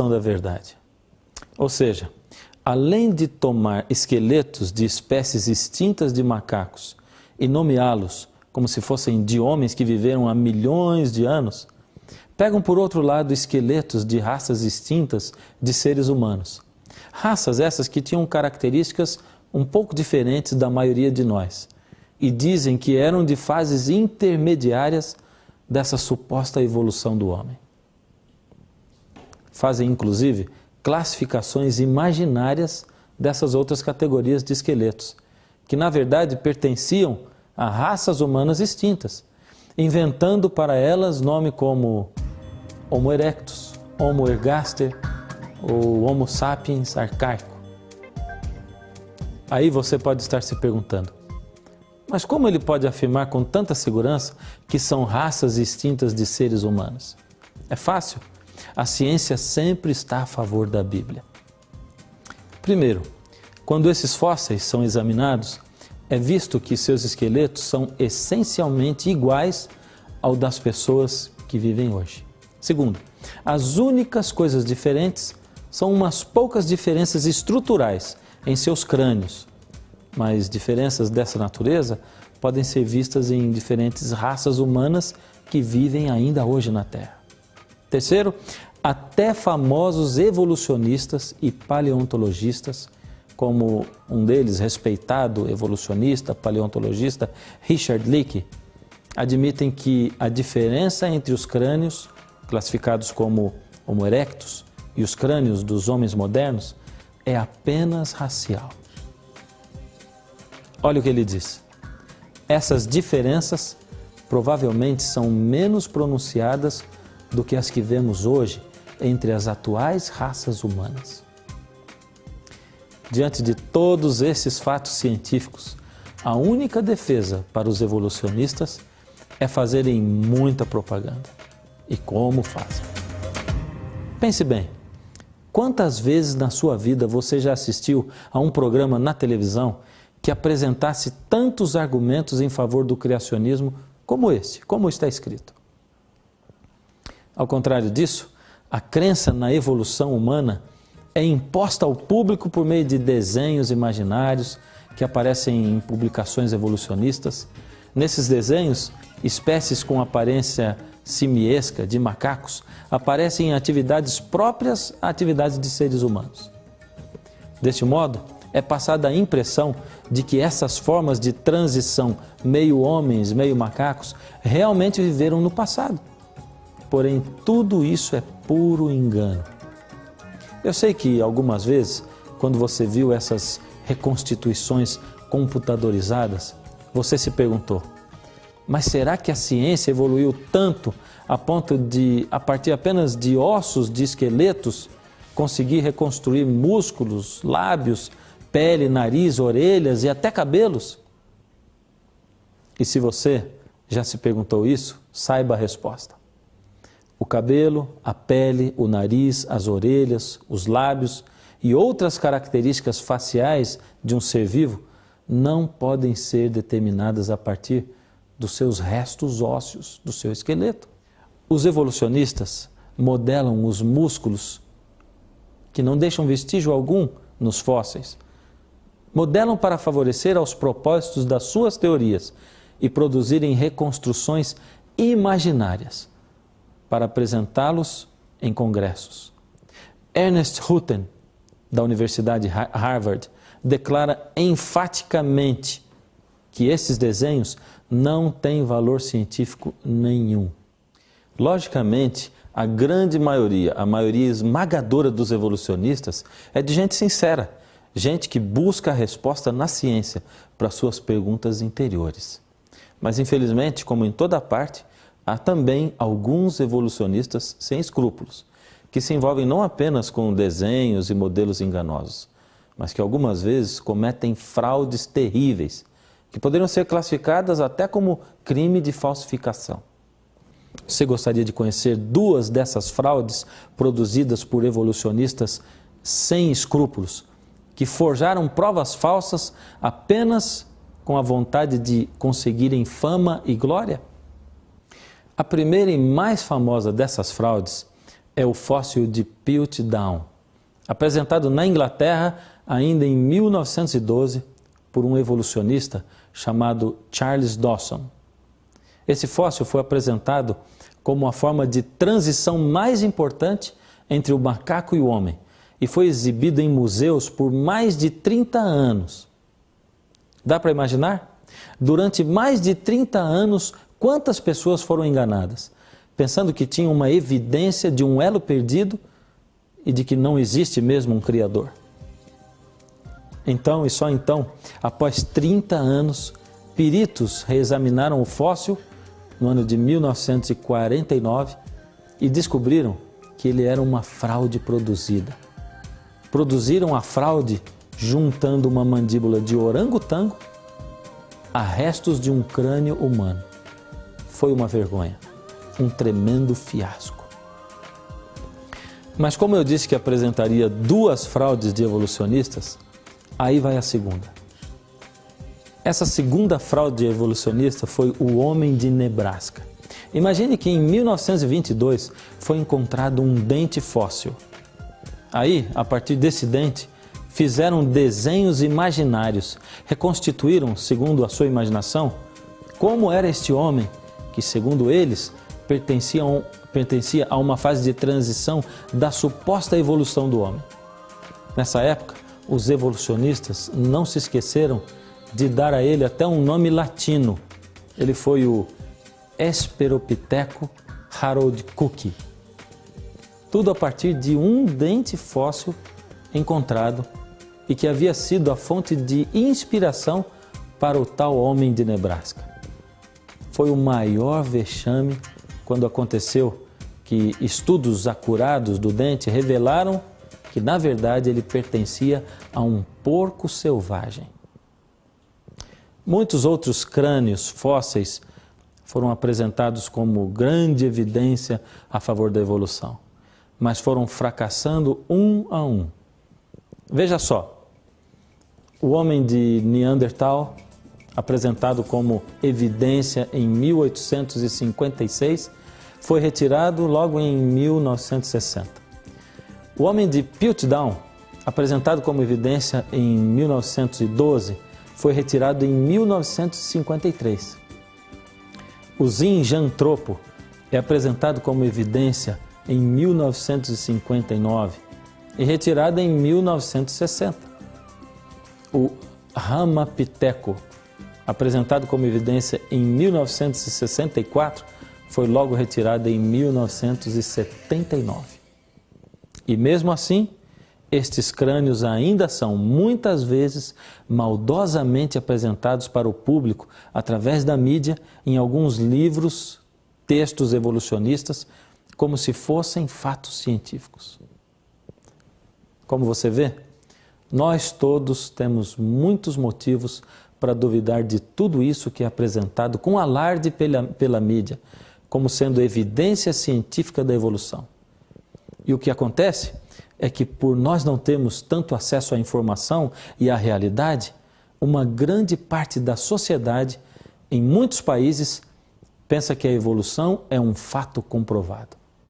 da verdade. Ou seja, além de tomar esqueletos de espécies extintas de macacos e nomeá-los como se fossem de homens que viveram há milhões de anos, pegam por outro lado esqueletos de raças extintas de seres humanos. Raças essas que tinham características um pouco diferentes da maioria de nós e dizem que eram de fases intermediárias dessa suposta evolução do homem. Fazem, inclusive, classificações imaginárias dessas outras categorias de esqueletos, que na verdade pertenciam a raças humanas extintas, inventando para elas nome como Homo erectus, Homo ergaster ou Homo sapiens arcaico. Aí você pode estar se perguntando, mas como ele pode afirmar com tanta segurança que são raças extintas de seres humanos? É fácil. A ciência sempre está a favor da Bíblia. Primeiro, quando esses fósseis são examinados, é visto que seus esqueletos são essencialmente iguais ao das pessoas que vivem hoje. Segundo, as únicas coisas diferentes são umas poucas diferenças estruturais em seus crânios, mas diferenças dessa natureza podem ser vistas em diferentes raças humanas que vivem ainda hoje na Terra. Terceiro, até famosos evolucionistas e paleontologistas, como um deles, respeitado evolucionista, paleontologista Richard Leakey, admitem que a diferença entre os crânios, classificados como Homo erectus, e os crânios dos homens modernos é apenas racial. Olha o que ele diz. Essas diferenças provavelmente são menos pronunciadas do que as que vemos hoje entre as atuais raças humanas. Diante de todos esses fatos científicos, a única defesa para os evolucionistas é fazerem muita propaganda. E como fazem? Pense bem, quantas vezes na sua vida você já assistiu a um programa na televisão que apresentasse tantos argumentos em favor do criacionismo como esse, como está escrito? Ao contrário disso, a crença na evolução humana é imposta ao público por meio de desenhos imaginários que aparecem em publicações evolucionistas. Nesses desenhos, espécies com aparência simiesca de macacos aparecem em atividades próprias a atividades de seres humanos. Deste modo, é passada a impressão de que essas formas de transição meio homens, meio macacos realmente viveram no passado. Porém, tudo isso é puro engano. Eu sei que algumas vezes, quando você viu essas reconstituições computadorizadas, você se perguntou, mas será que a ciência evoluiu tanto a ponto de, a partir apenas de ossos de esqueletos, conseguir reconstruir músculos, lábios, pele, nariz, orelhas e até cabelos? E se você já se perguntou isso, saiba a resposta. O cabelo, a pele, o nariz, as orelhas, os lábios e outras características faciais de um ser vivo não podem ser determinadas a partir dos seus restos ósseos, do seu esqueleto. Os evolucionistas modelam os músculos que não deixam vestígio algum nos fósseis. Modelam para favorecer aos propósitos das suas teorias e produzirem reconstruções imaginárias para apresentá-los em congressos. Ernest Rutten, da Universidade Harvard, declara enfaticamente que esses desenhos não têm valor científico nenhum. Logicamente, a grande maioria, a maioria esmagadora dos evolucionistas é de gente sincera, gente que busca a resposta na ciência para suas perguntas interiores. Mas infelizmente, como em toda parte, há também alguns evolucionistas sem escrúpulos, que se envolvem não apenas com desenhos e modelos enganosos, mas que algumas vezes cometem fraudes terríveis, que poderiam ser classificadas até como crime de falsificação. Você gostaria de conhecer duas dessas fraudes produzidas por evolucionistas sem escrúpulos, que forjaram provas falsas apenas com a vontade de conseguirem fama e glória? A primeira e mais famosa dessas fraudes é o fóssil de Piltdown, apresentado na Inglaterra ainda em 1912 por um evolucionista chamado Charles Dawson. Esse fóssil foi apresentado como a forma de transição mais importante entre o macaco e o homem e foi exibido em museus por mais de 30 anos. Dá para imaginar? Durante mais de 30 anos, quantas pessoas foram enganadas, pensando que tinham uma evidência de um elo perdido e de que não existe mesmo um Criador. Então, e só então, após 30 anos, peritos reexaminaram o fóssil no ano de 1949 e descobriram que ele era uma fraude produzida. Produziram a fraude juntando uma mandíbula de orangotango a restos de um crânio humano. Foi uma vergonha, um tremendo fiasco. Mas como eu disse que apresentaria duas fraudes de evolucionistas, aí vai a segunda. Essa segunda fraude evolucionista foi o homem de Nebraska. Imagine que em 1922 foi encontrado um dente fóssil. Aí, a partir desse dente, fizeram desenhos imaginários, reconstituíram, segundo a sua imaginação, como era este homem que, segundo eles, pertencia a uma fase de transição da suposta evolução do homem. Nessa época, os evolucionistas não se esqueceram de dar a ele até um nome latino. Ele foi o Hesperopithecus haroldtkuki. Tudo a partir de um dente fóssil encontrado e que havia sido a fonte de inspiração para o tal homem de Nebraska. Foi o maior vexame quando aconteceu que estudos acurados do dente revelaram que, na verdade, ele pertencia a um porco selvagem. Muitos outros crânios fósseis foram apresentados como grande evidência a favor da evolução, mas foram fracassando um a um. Veja só, o homem de Neandertal, apresentado como evidência em 1856, foi retirado logo em 1960. O homem de Piltdown, apresentado como evidência em 1912, foi retirado em 1953. O Zinjantropo é apresentado como evidência em 1959 e retirado em 1960. O Ramapiteco, apresentado como evidência em 1964, foi logo retirado em 1979. E mesmo assim, estes crânios ainda são muitas vezes maldosamente apresentados para o público através da mídia em alguns livros, textos evolucionistas, como se fossem fatos científicos. Como você vê, nós todos temos muitos motivos para duvidar de tudo isso que é apresentado com alarde pela mídia, como sendo evidência científica da evolução. E o que acontece é que, por nós não termos tanto acesso à informação e à realidade, uma grande parte da sociedade, em muitos países, pensa que a evolução é um fato comprovado.